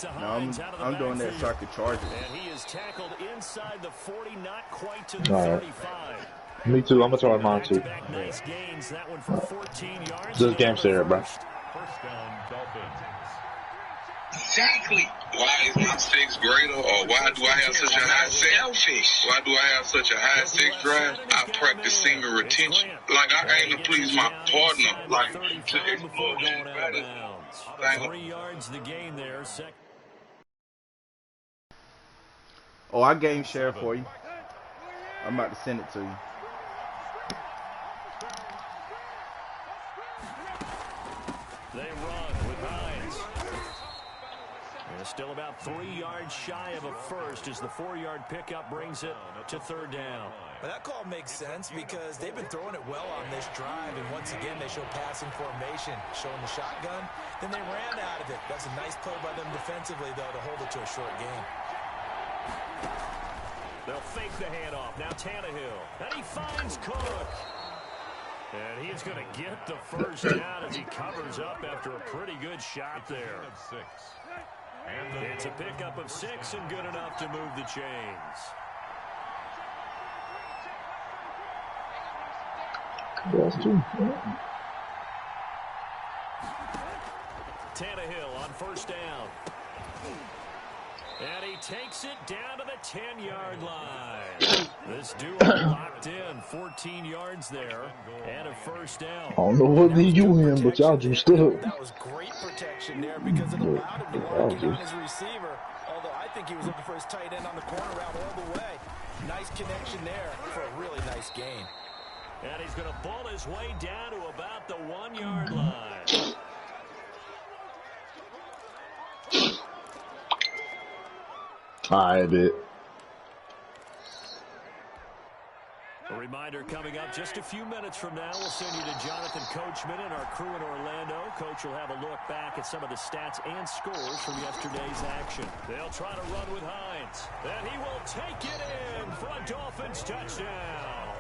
to No, Hines out of the I'm doing that so I can charge it. And he is tackled inside the 40, not quite to the 35. Me too. I'm gonna charge mine too. Nice gains. That one for 14 yards. Just game share, bro. First down, Dolphins. Exactly. Why is my stakes greater, or why do I have such a high selfish? Why do I have such a high stakes drive? I practice semen retention. Like I aim to please my partner, like to explore better. 3 yards the gain there. Oh, I game share for you. I'm about to send it to you. They run with Hines. They're still about 3 yards shy of a first as the 4-yard pickup brings it to third down. Well, that call makes sense because they've been throwing it well on this drive, and once again they show passing formation, showing the shotgun. Then they ran out of it. That's a nice play by them defensively, though, to hold it to a short game. They'll fake the handoff. Now Tannehill. And he finds Cook. And he's going to get the first down as he covers up after a pretty good shot there. It's a pickup of 6 and good enough to move the chains. Tannehill on first down. And he takes it down to the 10-yard line. This duo locked in, 14 yards there, and a first down. I don't know what league you in, but y'all juiced up. That was great protection there because it allowed him to lock in on his receiver. Although I think he was looking for his tight end on the corner route all the way. Nice connection there for a really nice gain. And he's going to ball his way down to about the 1-yard line. I bet. A reminder coming up just a few minutes from now. We'll send you to Jonathan Coachman and our crew in Orlando. Coach will have a look back at some of the stats and scores from yesterday's action. They'll try to run with Hines. And he will take it in for a Dolphins touchdown.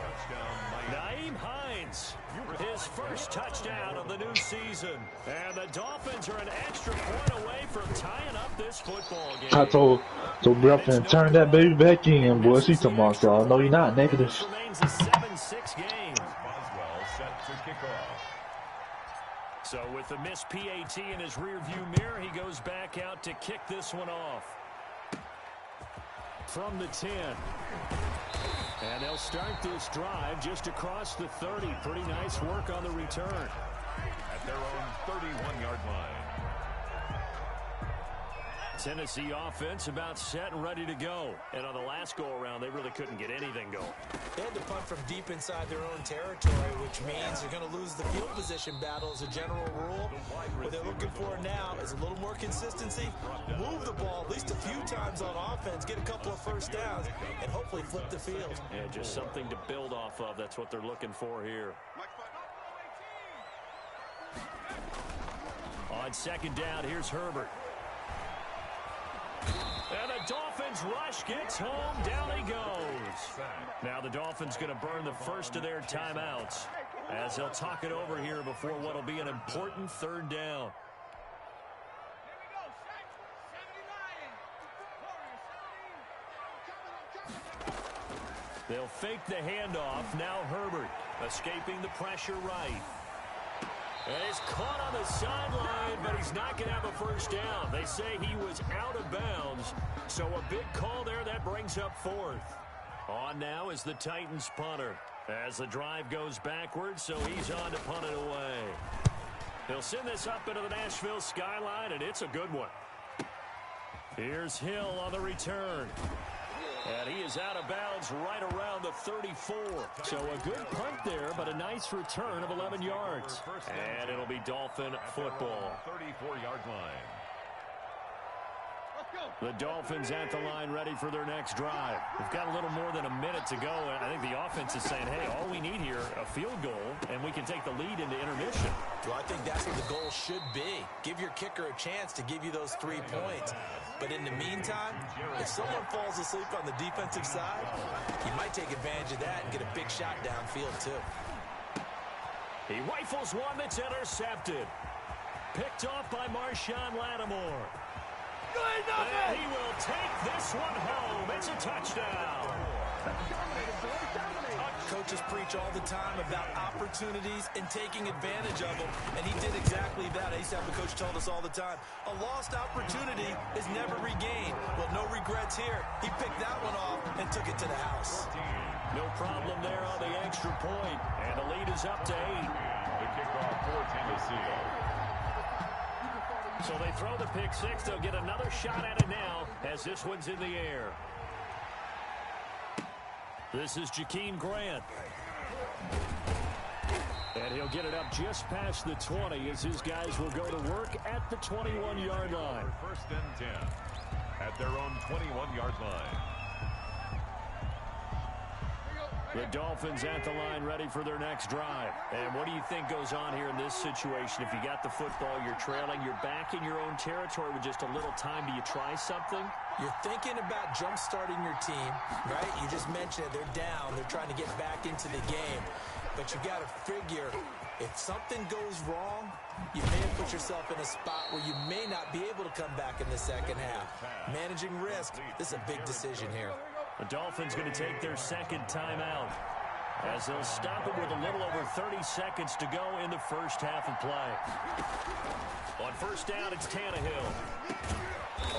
Nyheim Hines, his first touchdown of the new season. And the Dolphins are an extra point away from tying up this football game. I told girlfriend, turn that baby back in, boy. She talking about, so no, you're not negative. This remains a 7-6 game. So with the missed PAT in his rearview mirror, he goes back out to kick this one off. From the 10. And they'll start this drive just across the 30. Pretty nice work on the return. At their own 31-yard line. Tennessee offense about set and ready to go. And on the last go-around, they really couldn't get anything going. They had to punt from deep inside their own territory, which means they're going to lose the field position battle as a general rule. What they're looking for now is a little more consistency, move the ball at least a few times on offense, get a couple of first downs, and hopefully flip the field. Yeah, just something to build off of. That's what they're looking for here. On second down, here's Herbert. And the Dolphins rush gets home. Down he goes. Now the Dolphins going to burn the first of their timeouts as they'll talk it over here before what will be an important third down. They'll fake the handoff. Now Herbert escaping the pressure right. And he's caught on the sideline, but he's not going to have a first down. They say he was out of bounds, so a big call there that brings up fourth. On now is the Titans punter as the drive goes backwards, so he's on to punt it away. He'll send this up into the Nashville skyline, and it's a good one. Here's Hill on the return. And he is out of bounds right around the 34. So a good punt there, but a nice return of 11 yards. And it'll be Dolphin football. 34-yard line. The Dolphins at the line ready for their next drive. We've got a little more than a minute to go. And I think the offense is saying, hey, all we need here, a field goal, and we can take the lead into intermission. Well, I think that's what the goal should be. Give your kicker a chance to give you those 3 points. But in the meantime, if someone falls asleep on the defensive side, you might take advantage of that and get a big shot downfield, too. He rifles one that's intercepted. Picked off by Marshawn Lattimore. And he will take this one home. It's a touchdown. Coaches preach all the time about opportunities and taking advantage of them, and he did exactly that. I used to have a coach told us all the time, a lost opportunity is never regained. Well, no regrets here. He picked that one off and took it to the house. No problem there on the extra point, and the lead is up to 8. The kickoff for Tennessee. So they throw the pick six. They'll get another shot at it now as this one's in the air. This is Jakeem Grant. And he'll get it up just past the 20 as his guys will go to work at the 21-yard line. First and 10 at their own 21-yard line. The Dolphins at the line ready for their next drive. And what do you think goes on here in this situation? If you got the football, you're trailing, you're back in your own territory with just a little time. Do you try something? You're thinking about jump-starting your team, right? You just mentioned it. They're down. They're trying to get back into the game. But you got to figure, if something goes wrong, you may have put yourself in a spot where you may not be able to come back in the second half. Managing risk, this is a big decision here. The Dolphins going to take their second timeout as they'll stop it with a little over 30 seconds to go in the first half of play. On first down, it's Tannehill.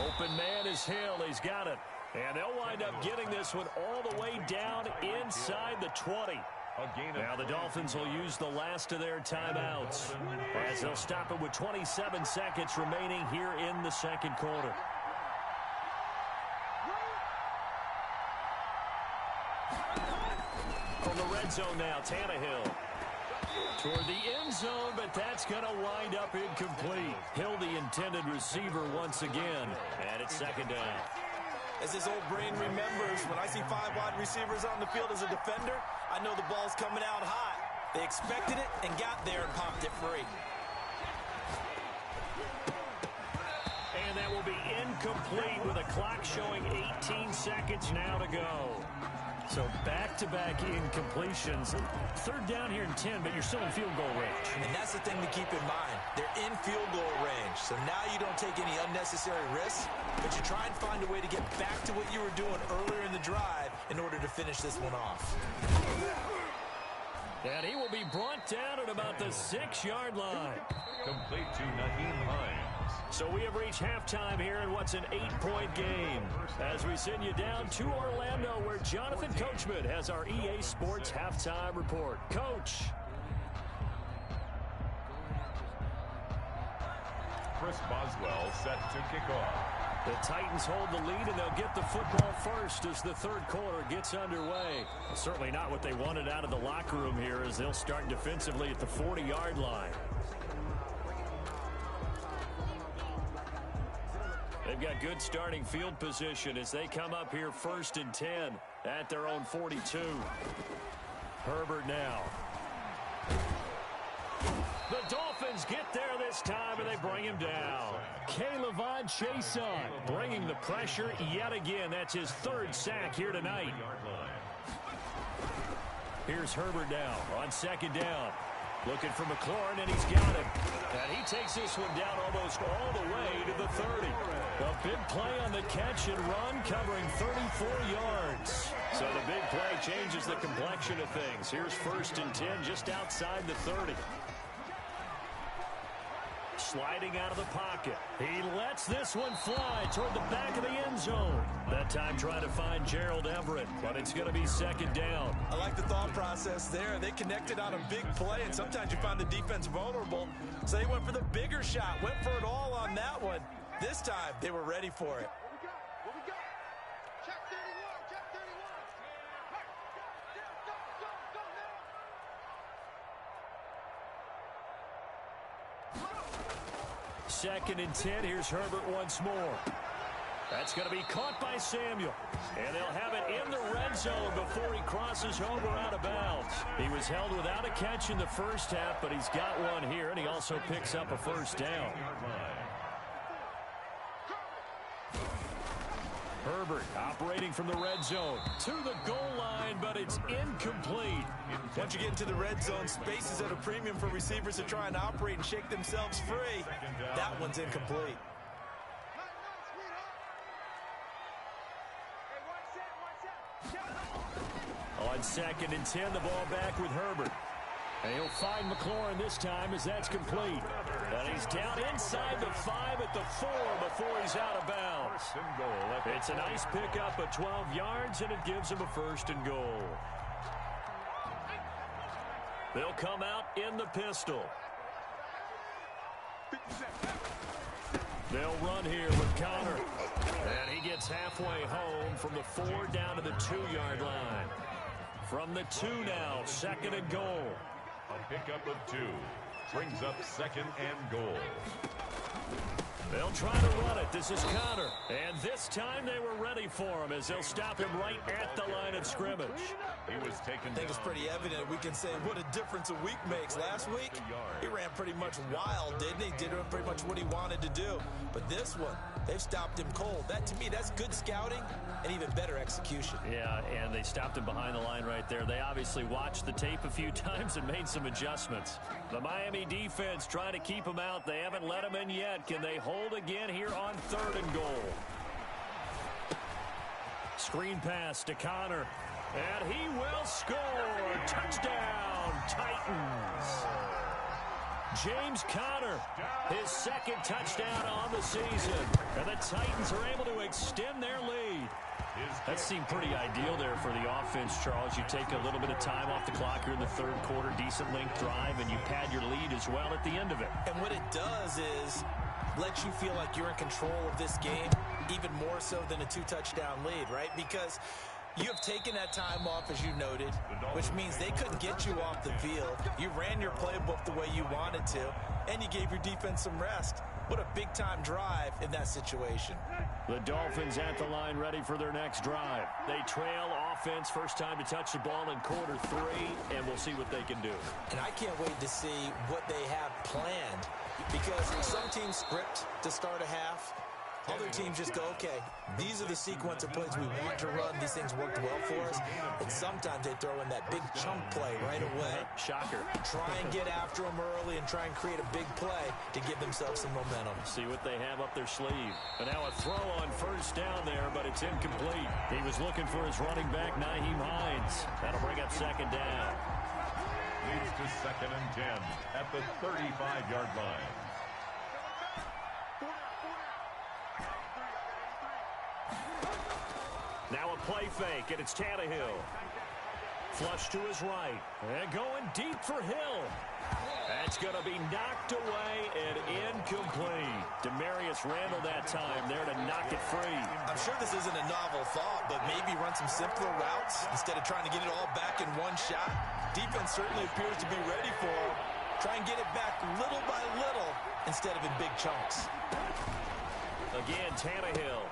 Open man is Hill. He's got it. And they'll wind up getting this one all the way down inside the 20. Now the Dolphins will use the last of their timeouts as they'll stop it with 27 seconds remaining here in the second quarter. From the red zone now, Tannehill. Toward the end zone, but that's going to wind up incomplete. Hill, the intended receiver once again, and it's second down. As his old brain remembers, when I see 5 wide receivers on the field as a defender, I know the ball's coming out hot. They expected it and got there and popped it free. And that will be incomplete with a clock showing 18 seconds now to go. So back-to-back incompletions. Third down here in 10, but you're still in field goal range. And that's the thing to keep in mind. They're in field goal range. So now you don't take any unnecessary risks, but you try and find a way to get back to what you were doing earlier in the drive in order to finish this one off. And he will be brought down at about the 6-yard line. Complete to Naheem Hines. So we have reached halftime here in what's an 8-point game as we send you down to Orlando where Jonathan Coachman has our EA Sports halftime report. Coach. Chris Boswell set to kick off. The Titans hold the lead, and they'll get the football first as the third quarter gets underway. Certainly not what they wanted out of the locker room here as they'll start defensively at the 40-yard line. They've got good starting field position as they come up here first and 10 at their own 42. Herbert now. The Dolphins get there this time, and they bring him down. K'Lavon Chaisson bringing the pressure yet again. That's his third sack here tonight. Here's Herbert now on second down. Looking for McLaurin, and he's got him. And he takes this one down almost all the way to the 30. A big play on the catch and run, covering 34 yards. So the big play changes the complexion of things. Here's first and 10 just outside the 30. Sliding out of the pocket. He lets this one fly toward the back of the end zone. That time trying to find Gerald Everett, but it's going to be second down. I like the thought process there. They connected on a big play, and sometimes you find the defense vulnerable. So they went for the bigger shot, went for it all on that one. This time, they were ready for it. Second and 10. Here's Herbert once more. That's going to be caught by Samuel. And they'll have it in the red zone before he crosses over out of bounds. He was held without a catch in the first half, but he's got one here, and he also picks up a first down. Herbert operating from the red zone to the goal line, but it's incomplete. Once you get into the red zone, space is at a premium for receivers to try and operate and shake themselves free. That one's incomplete. On 2nd and 10, the ball back with Herbert. And he'll find McLaurin this time as that's complete. And he's down inside the 5 at the 4 before he's out of bounds. It's a nice pickup of 12 yards, and it gives him a 1st and goal. They'll come out in the pistol. They'll run here with Connor. And he gets halfway home from the 4 down to the 2-yard line. From the 2 now, 2nd and goal. A pickup of 2 brings up 2nd and goal. They'll try to run it. This is Connor. And this time they were ready for him as they'll stop him right at the line of scrimmage. He was taken I think it's pretty evident. We can say what a difference a week makes. Last week, he ran pretty much wild, didn't he? Did pretty much what he wanted to do. But this one, they've stopped him cold. That, to me, that's good scouting and even better execution. Yeah, and they stopped him behind the line right there. They obviously watched the tape a few times and made some adjustments. The Miami defense trying to keep him out. They haven't let him in yet. Can they hold again here on 3rd and goal? Screen pass to Connor. And he will score. Touchdown, Titans. James Conner, his 2nd touchdown on the season. And the Titans are able to extend their lead. That seemed pretty ideal there for the offense, Charles. You take a little bit of time off the clock here in the 3rd quarter, decent length drive, and you pad your lead as well at the end of it. And what it does is let you feel like you're in control of this game, even more so than a 2-touchdown lead, right? Because you have taken that time off, as you noted, which means they couldn't get you off the field. You ran your playbook the way you wanted to, and you gave your defense some rest. What a big-time drive in that situation. The Dolphins at the line ready for their next drive. They trail offense, first time to touch the ball in quarter 3, and we'll see what they can do. And I can't wait to see what they have planned, because some teams script to start a half. Other teams just go, okay, these are the sequence of plays we want to run. These things worked well for us. And sometimes they throw in that big chunk play right away. Shocker. Try and get after them early and try and create a big play to give themselves some momentum. See what they have up their sleeve. And now a throw on 1st down there, but it's incomplete. He was looking for his running back, Nyheim Hines. That'll bring up 2nd down. Leads to 2nd and 10 at the 35-yard line. Now a play fake, and it's Tannehill. Flush to his right. And going deep for Hill. That's going to be knocked away and incomplete. Demarius Randall that time there to knock it free. I'm sure this isn't a novel thought, but maybe run some simpler routes instead of trying to get it all back in one shot. Defense certainly appears to be ready for him. Try and get it back little by little instead of in big chunks. Again, Tannehill.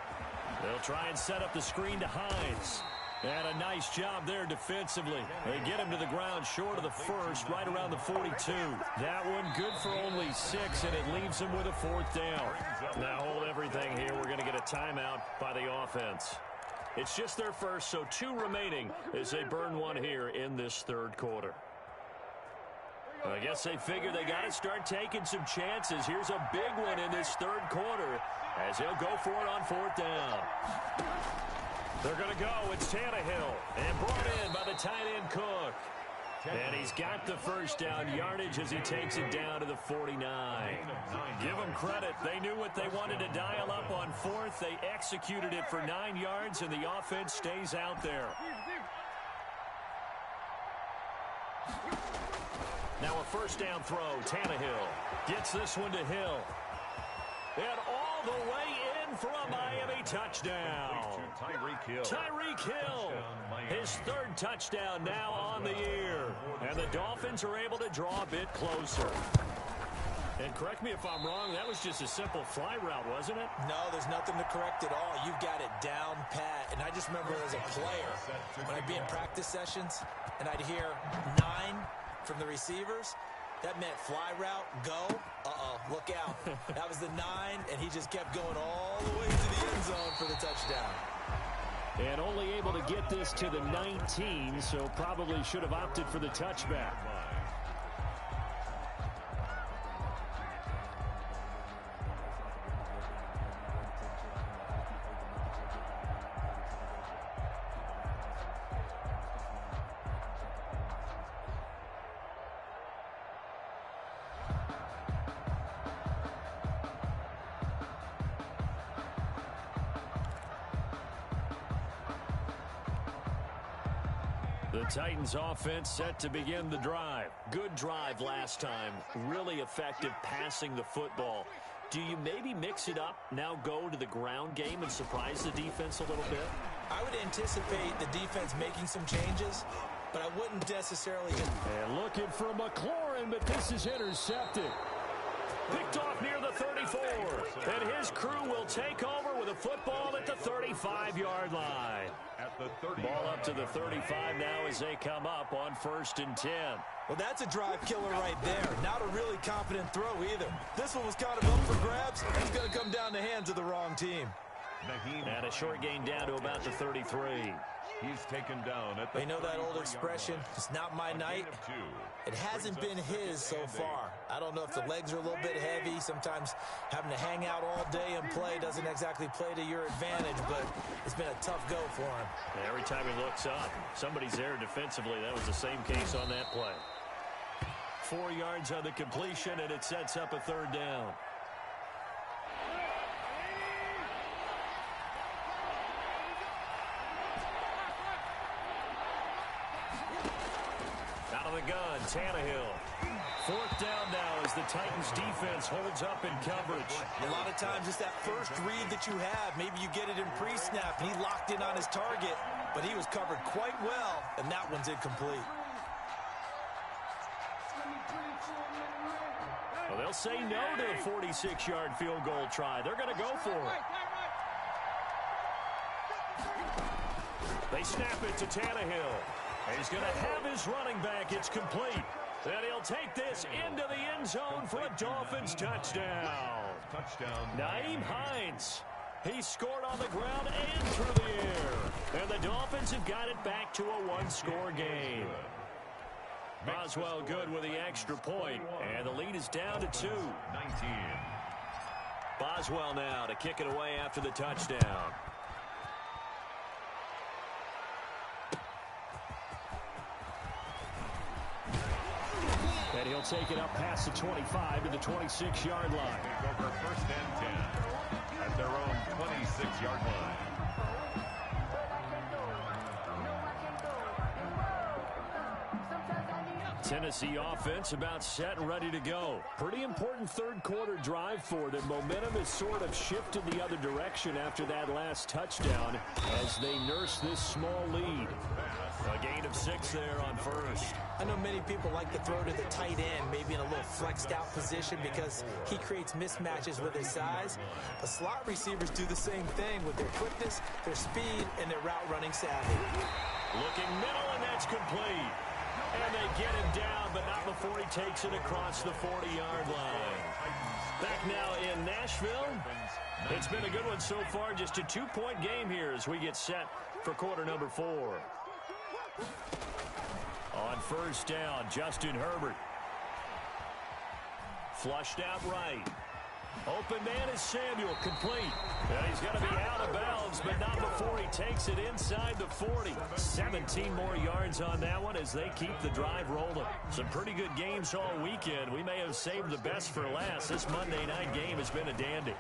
They'll try and set up the screen to Hines. And a nice job there defensively. They get him to the ground short of the 1st, right around the 42. That one good for only 6, and it leaves him with a 4th down. Now hold everything here. We're going to get a timeout by the offense. It's just their first, so 2 remaining as they burn one here in this 3rd quarter. I guess they figure they got to start taking some chances. Here's a big one in this 3rd quarter as they'll go for it on 4th down. They're going to go. It's Tannehill. And brought in by the tight end Cook. And he's got the 1st down yardage as he takes it down to the 49. Give them credit. They knew what they wanted to dial up on 4th. They executed it for 9 yards, and the offense stays out there. Now a 1st down throw. Tannehill gets this one to Hill. And all the way in for a Miami touchdown. Tyreek Hill, his 3rd touchdown now on the year. And the Dolphins are able to draw a bit closer. And correct me if I'm wrong, that was just a simple fly route, wasn't it? No, there's nothing to correct at all. You've got it down pat. And I just remember as a player, when I'd be in practice sessions, and I'd hear 9 from the receivers, that meant fly route, go, look out. That was the 9, and he just kept going all the way to the end zone for the touchdown. And only able to get this to the 19, so probably should have opted for the touchback. The Titans offense set to begin the drive. Good drive last time. Really effective passing the football. Do you maybe mix it up, now go to the ground game and surprise the defense a little bit? I would anticipate the defense making some changes, but I wouldn't necessarily just... And looking for McLaurin, but this is intercepted. Picked off near the 34. And his crew will take over with a football at the 35-yard line. Ball up to the 35 now as they come up on 1st and 10. Well, that's a drive killer right there. Not a really confident throw either. This one was kind of up for grabs. It's going to come down the hands of the wrong team. And a short gain down to about the 33. He's taken down at the... They know that old expression, it's not my night. It hasn't been his so far. I don't know if the legs are a little bit heavy. Sometimes having to hang out all day and play doesn't exactly play to your advantage, but it's been a tough go for him. And every time he looks up, somebody's there defensively. That was the same case on that play. 4 yards on the completion, and it sets up a 3rd down. Out of the gun, Tannehill. 4th down now as the Titans defense holds up in coverage. A lot of times it's that first read that you have. Maybe you get it in pre-snap and he locked in on his target, but he was covered quite well, and that one's incomplete. Well, they'll say no to a 46-yard field goal try. They're going to go for it. They snap it to Tannehill. He's going to have his running back. It's complete. And he'll take this into the end zone for a Dolphins touchdown. Nyheim Hines. He scored on the ground and through the air. And the Dolphins have got it back to a 1-score game. Boswell good with the extra point. And the lead is down to 2. 19. Boswell now to kick it away after the touchdown. And he'll take it up past the 25 to the 26-yard line. Over 1st and 10 at their own 26-yard line. Tennessee offense about set and ready to go. Pretty important 3rd quarter drive for them. Momentum has sort of shifted the other direction after that last touchdown as they nurse this small lead. A gain of 6 there on 1st. I know many people like to throw to the tight end, maybe in a little flexed out position because he creates mismatches with his size. The slot receivers do the same thing with their quickness, their speed, and their route running savvy. Looking middle, and that's complete. And they get him down, but not before he takes it across the 40-yard line. Back now in Nashville. It's been a good one so far. Just a 2-point game here as we get set for quarter number 4. On 1st down, Justin Herbert. Flushed out right. Open man is Samuel, complete. And he's going to be out of bounds, but not before he takes it inside the 40. 17 more yards on that one as they keep the drive rolling. Some pretty good games all weekend. We may have saved the best for last. This Monday night game has been a dandy.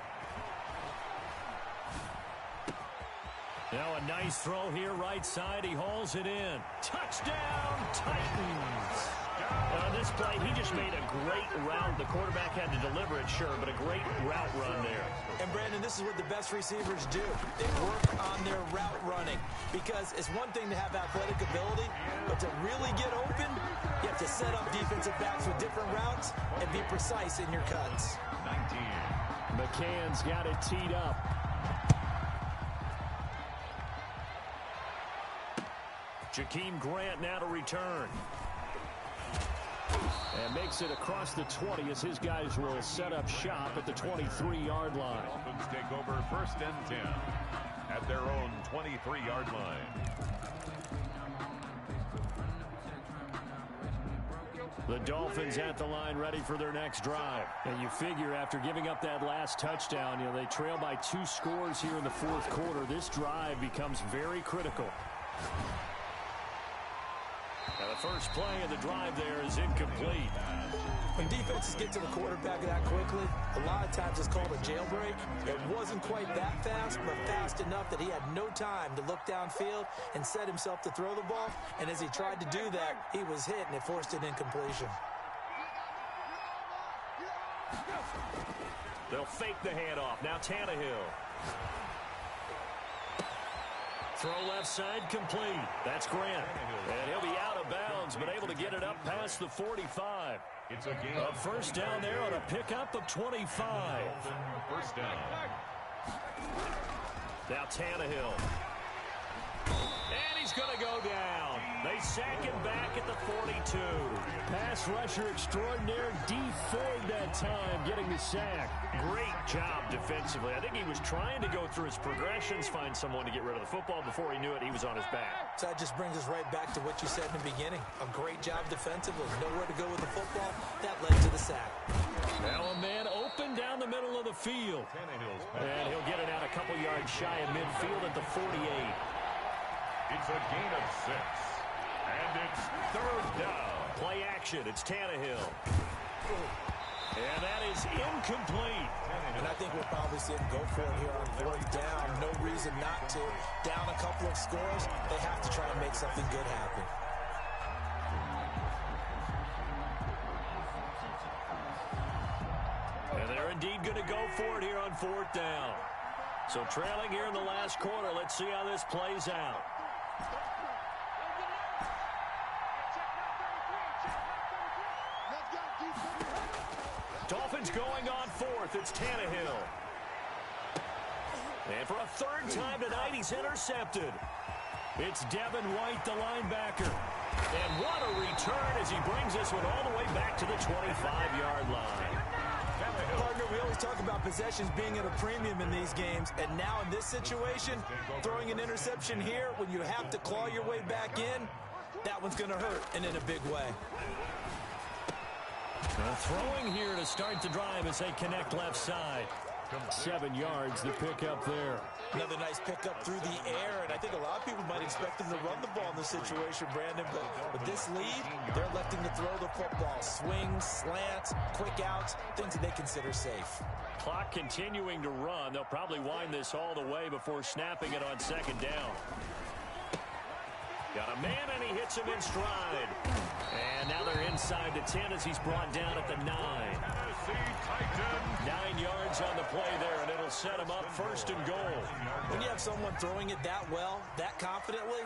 Now a nice throw here, right side. He hauls it in. Touchdown, Titans. On this play, he just made a great route. The quarterback had to deliver it, sure, but a great route run there. And, Brandon, this is what the best receivers do. They work on their route running because it's one thing to have athletic ability, but to really get open, you have to set up defensive backs with different routes and be precise in your cuts. 19. McCann's got it teed up. Jakeem Grant now to return. And makes it across the 20 as his guys will set up shop at the 23-yard line. Dolphins take over 1st and 10 at their own 23-yard line. The Dolphins at the line ready for their next drive. And you figure after giving up that last touchdown, they trail by 2 scores here in the 4th quarter. This drive becomes very critical. And the first play of the drive there is incomplete. When defenses get to the quarterback that quickly, a lot of times it's called a jailbreak. It wasn't quite that fast, but fast enough that he had no time to look downfield and set himself to throw the ball. And as he tried to do that, he was hit, and it forced an incompletion. They'll fake the handoff. Now Tannehill. Throw left side complete. That's Grant. And he'll be out of bounds, but able to get it up past the 45. It's a game. A first down there on a pickup of 25. First down. Now Tannehill. And he's going to go down. They sack him back at the 42. Pass rusher extraordinaire, Dee Ford that time getting the sack. Great job defensively. I think he was trying to go through his progressions, find someone to get rid of the football. Before he knew it, he was on his back. So that just brings us right back to what you said in the beginning. A great job defensively. Nowhere to go with the football. That led to the sack. Now a man open down the middle of the field. And he'll get it out a couple yards shy of midfield at the 48. It's a gain of 6. And it's third down. Play action. It's Tannehill. And that is incomplete. And I think we'll probably see him go for it here on fourth down. No reason not to. Down a couple of scores, they have to try and make something good happen. And they're indeed going to go for it here on fourth down. So trailing here in the last quarter. Let's see how this plays out. Dolphins going on fourth. It's Tannehill. And for a third time tonight, he's intercepted. It's Devin White, the linebacker. And what a return as he brings this one all the way back to the 25-yard line. Partner, we always talk about possessions being at a premium in these games, and now in this situation, throwing an interception here when you have to claw your way back in, that one's going to hurt, and in a big way. Throwing here to start the drive as they connect left side. 7 yards, the pickup there. Another nice pickup through the air, and I think a lot of people might expect them to run the ball in this situation, Brandon, but with this lead, they're electing to throw the football. Swings, slants, quick outs, things that they consider safe. Clock continuing to run. They'll probably wind this all the way before snapping it on second down. Got a man, and he hits him in stride. And now they're inside the 10 as he's brought down at the 9. 9 yards on the play there, and it'll set him up first and goal. When you have someone throwing it that well, that confidently,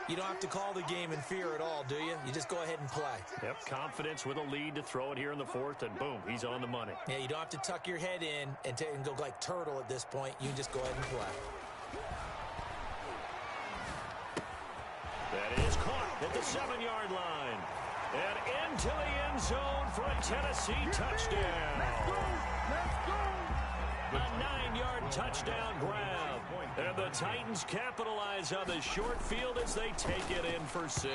you don't have to call the game in fear at all, do you? You just go ahead and play. Yep, confidence with a lead to throw it here in the fourth, and boom, he's on the money. Yeah, you don't have to tuck your head in and go like turtle at this point. You just go ahead and play. That is caught at the 7-yard line. And into the end zone for a Tennessee touchdown. A 9-yard touchdown grab. And the Titans capitalize on the short field as they take it in for 6.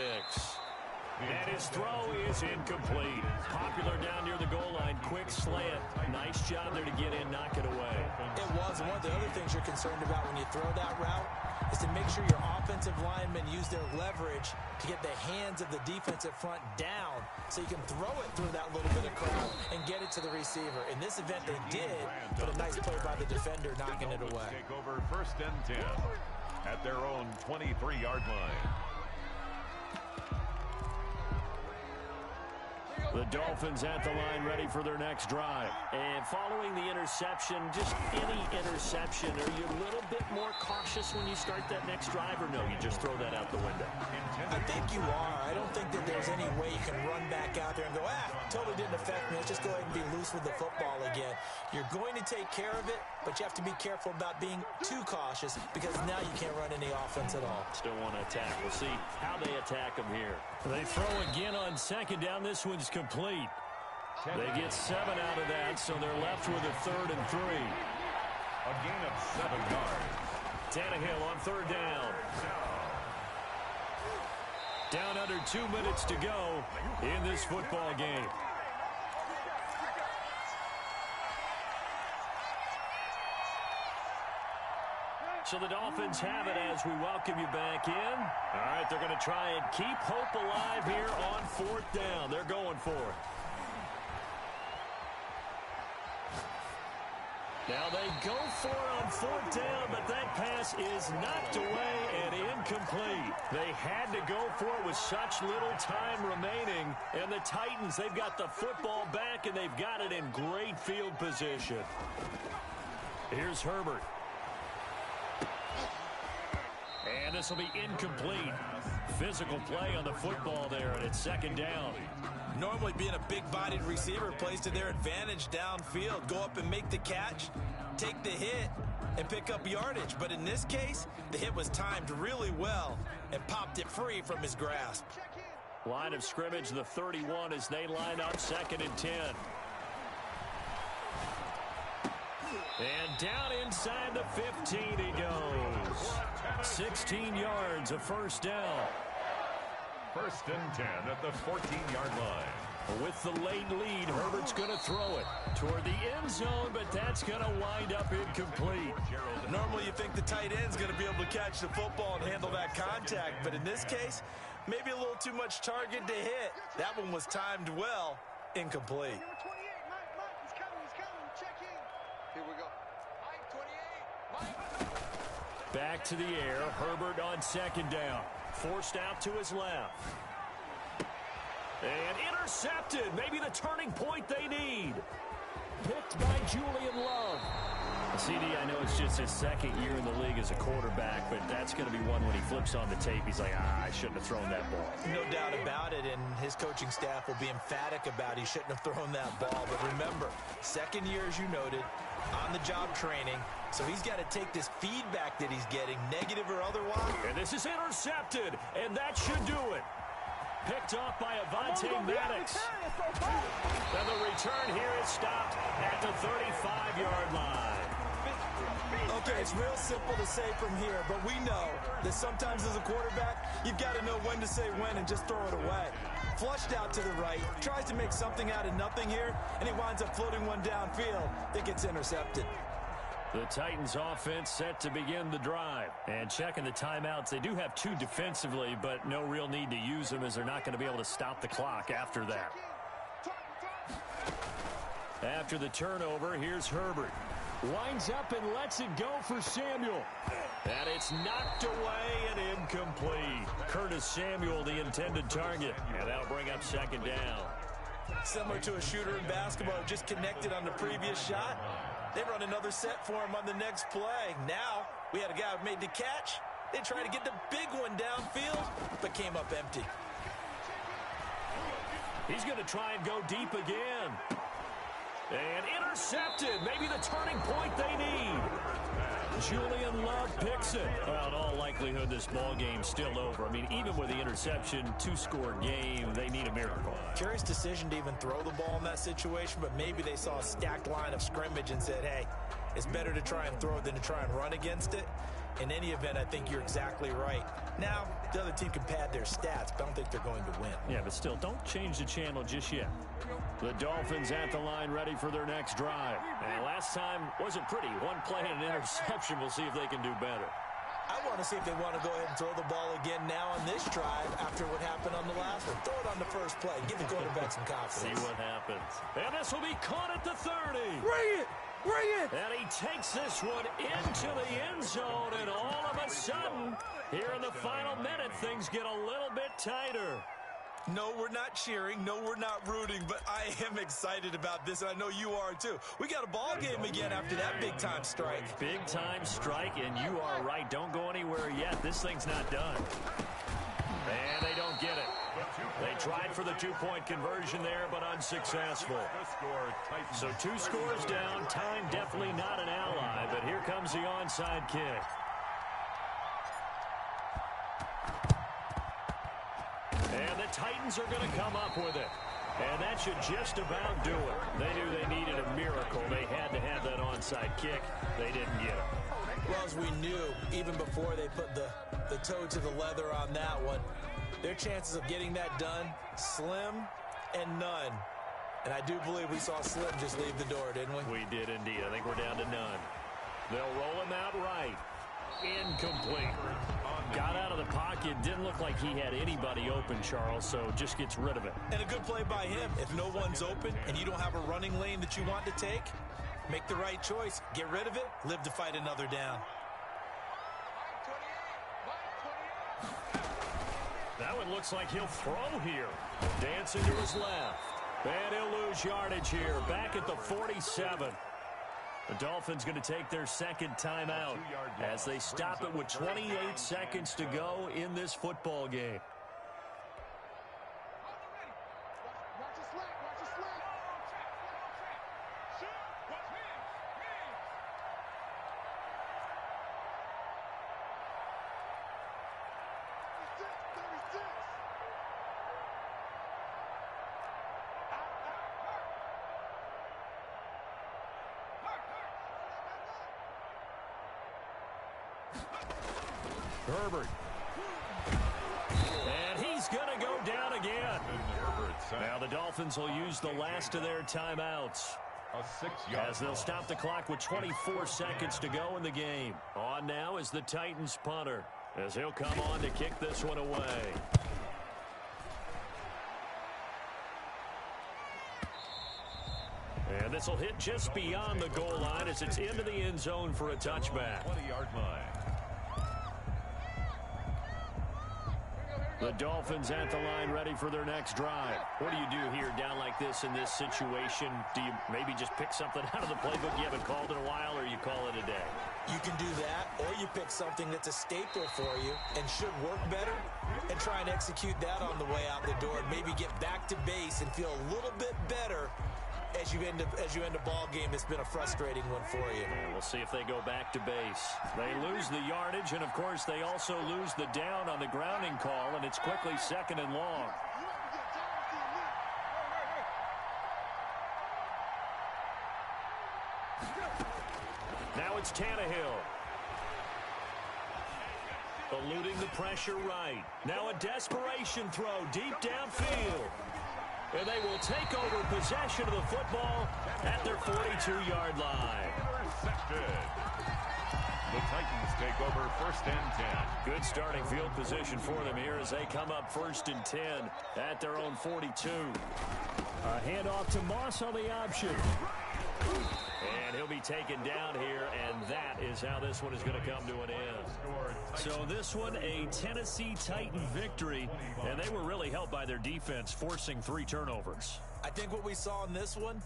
And his throw is incomplete. Popular down near the goal line. Quick slant. Nice job there to get in, knock it away. It was. One of the other things you're concerned about when you throw that route is to make sure your offensive linemen use their leverage to get the hands of the defensive front down so you can throw it through that little bit of crowd and get it to the receiver. In this event, they did, but a nice play by the defender knocking it away. Take over first and 10 at their own 23-yard line. The Dolphins at the line ready for their next drive. And following the interception, just any interception, are you a little bit more cautious when you start that next drive, or no, you just throw that out the window? I think you are. I don't think that there's any way you can run back out there and go, totally didn't affect me. Let's just go ahead and be loose with the football again. You're going to take care of it, but you have to be careful about being too cautious because now you can't run any offense at all. Still want to attack. We'll see how they attack them here. They throw again on second down. This one's complete. They get 7 out of that, so they're left with a 3rd and 3. A gain of 7 yards. Tannehill on third down. Down under 2 minutes to go in this football game. So the Dolphins have it as we welcome you back in. All right, they're going to try and keep hope alive here on 4th down. They're going for it. Now they go for it on 4th down, but that pass is knocked away and incomplete. They had to go for it with such little time remaining. And the Titans, they've got the football back, and they've got it in great field position. Here's Herbert. And this will be incomplete. Physical play on the football there, and it's 2nd down. Normally being a big-bodied receiver plays to their advantage downfield. Go up and make the catch, take the hit, and pick up yardage. But in this case, the hit was timed really well and popped it free from his grasp. Line of scrimmage, the 31, as they line up 2nd and 10. And down inside the 15 he goes. 16 yards, a 1st down. 1st and 10 at the 14-yard line. With the late lead, Herbert's going to throw it toward the end zone, but that's going to wind up incomplete. Normally you think the tight end's going to be able to catch the football and handle that contact, but in this case, maybe a little too much target to hit. That one was timed well, incomplete. Back to the air, Herbert on 2nd down. Forced out to his left. And intercepted. Maybe the turning point they need. Picked by Julian Love. CD, I know it's just his 2nd year in the league as a quarterback, but that's going to be one when he flips on the tape. He's like, I shouldn't have thrown that ball. No doubt about it, and his coaching staff will be emphatic about he shouldn't have thrown that ball. But remember, 2nd year, as you noted, on-the-job training, so he's got to take this feedback that he's getting, negative or otherwise. And this is intercepted, and that should do it. Picked off by Avonte Maddox. And the return here is stopped at the 35-yard line. Okay, it's real simple to say from here, but we know that sometimes as a quarterback, you've got to know when to say when and just throw it away. Flushed out to the right, tries to make something out of nothing here, and he winds up floating one downfield that gets intercepted. The Titans offense set to begin the drive. And checking the timeouts, they do have 2 defensively, but no real need to use them as they're not going to be able to stop the clock after that. After the turnover, here's Herbert. Winds up and lets it go for Samuel. And it's knocked away and incomplete. Curtis Samuel, the intended target. And that'll bring up 2nd down. Similar to a shooter in basketball, just connected on the previous shot. They run another set for him on the next play. Now, we had a guy who made the catch. They tried to get the big one downfield, but came up empty. He's going to try and go deep again. And intercepted. Maybe the turning point they need. Julian Love picks it. Well, in all likelihood, this ball game's still over. I mean, even with the interception, 2-score game, they need a miracle. Curious decision to even throw the ball in that situation, but maybe they saw a stacked line of scrimmage and said, hey, it's better to try and throw than to try and run against it. In any event, I think you're exactly right. Now, the other team can pad their stats, but I don't think they're going to win. Yeah, but still, don't change the channel just yet. The Dolphins at the line ready for their next drive. And last time wasn't pretty. One play and an interception. We'll see if they can do better. I want to see if they want to go ahead and throw the ball again now on this drive after what happened on the last one. Throw it on the first play. Give the quarterback some confidence. See what happens. And this will be caught at the 30. Bring it! Bring it! And he takes this one into the end zone, and all of a sudden, here in the final minute, things get a little bit tighter. No, we're not cheering. No, we're not rooting, but I am excited about this, and I know you are too. We got a ball game again after that big-time strike. Big-time strike, and you are right. Don't go anywhere yet. This thing's not done. And they don't get it. They tried for the 2-point conversion there, but unsuccessful. So 2 scores down. Time definitely not an ally, but here comes the onside kick. And the Titans are going to come up with it. And that should just about do it. They knew they needed a miracle. They had to have that onside kick. They didn't get it. Well, as we knew, even before they put the toe to the leather on that one, their chances of getting that done, slim and none. And I do believe we saw Slim just leave the door, didn't we? We did indeed. I think we're down to none. They'll roll him out right. Incomplete. Got out of the pocket. Didn't look like he had anybody open, Charles, so just gets rid of it. And a good play by him. If no one's open and you don't have a running lane that you want to take, make the right choice. Get rid of it. Live to fight another down. That one looks like he'll throw here. Dancing to his left. And he'll lose yardage here. Back at the 47. The Dolphins going to take their second timeout as they stop it with 28 seconds to go in this football game. Herbert. And he's going to go down again. Now the Dolphins will use the last of their timeouts as they'll stop the clock with 24 seconds to go in the game. On now is the Titans punter as he'll come on to kick this one away. And this will hit just beyond the goal line as it's into the end zone for a touchback. 20-yard line. The Dolphins at the line ready for their next drive. What do you do here down like this in this situation? Do you maybe just pick something out of the playbook you haven't called in a while, or you call it a day? You can do that, or you pick something that's a staple for you and should work better and try and execute that on the way out the door and maybe get back to base and feel a little bit better as you end a ball game that's been a frustrating one for you. And we'll see if they go back to base. They lose the yardage, and of course they also lose the down on the grounding call, and it's quickly second and long. Now it's Tannehill. Eluding the pressure right. Now a desperation throw deep downfield. And they will take over possession of the football at their 42-yard line. Intercepted. The Titans take over 1st and 10. Good starting field position for them here as they come up 1st and 10 at their own 42. A handoff to Moss on the option. And he'll be taken down here, and that is how this one is going to come to an end. So this one, a Tennessee Titan victory, and they were really helped by their defense, forcing 3 turnovers. I think what we saw in this one